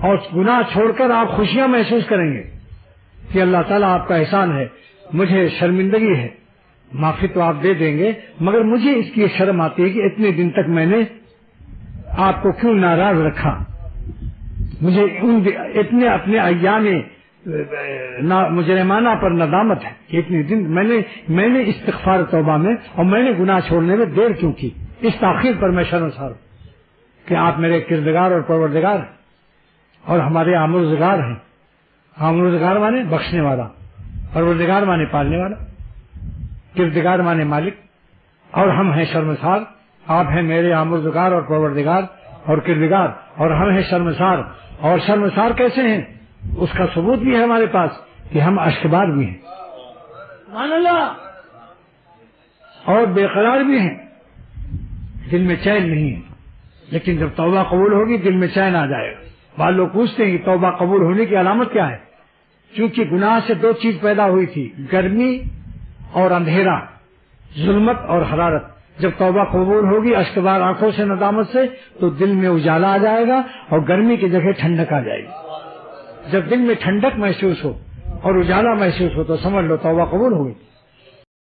اور گناہ چھوڑ کر آپ خوشیاں محسوس کریں گے کہ اللہ تعالیٰ آپ کا احسان ہے، مجھے شرمندگی ہے، معافی تو آپ دے دیں گے، مگر مجھے اس کی شرم آتی ہے کہ اتنے دن تک میں نے آپ کو کیوں ناراض رکھا، مجھے اتنے اپنے ایام مجرمانہ پر ندامت ہے کہ اتنے دن میں نے استغفار توبہ میں اور میں نے گناہ چھوڑنے میں دیر کیوں کی، اس تاخیر پر میں شرمسار ہوں کہ آپ میرے کردگار اور پروردگار ہیں اور ہمارے آمرزگار ہیں۔ آمرزگار مانے بخشنے والا، پروردگار مانے پالنے والا، کردگار مانے مالک، اور ہم ہیں شرمسار۔ آپ ہیں میرے آمرزگار اور پروردگار اور کردگار، اور ہم ہیں شرمسار۔ اور شرمسار کیسے ہیں؟ اس کا ثبوت بھی ہے ہمارے پاس کہ ہم اشکبار بھی ہیں، سبحان اللہ، اور بے قرار بھی ہیں، دل میں چین نہیں ہے، لیکن جب توبہ قبول ہوگی دل میں چین آ جائے گا۔ بعض لوگ پوچھتے ہیں کہ توبہ قبول ہونے کی علامت کیا ہے؟ چونکہ گناہ سے دو چیز پیدا ہوئی تھی، گرمی اور اندھیرا، ظلمت اور حرارت۔ جب توبہ قبول ہوگی اشکبار آنکھوں سے ندامت سے تو دل میں اجالا آ جائے گا اور گرمی کی جگہ ٹھنڈک آ جائے گی۔ جب دل میں ٹھنڈک محسوس ہو اور اجالا محسوس ہو تو سمجھ لو توبہ قبول ہوگی۔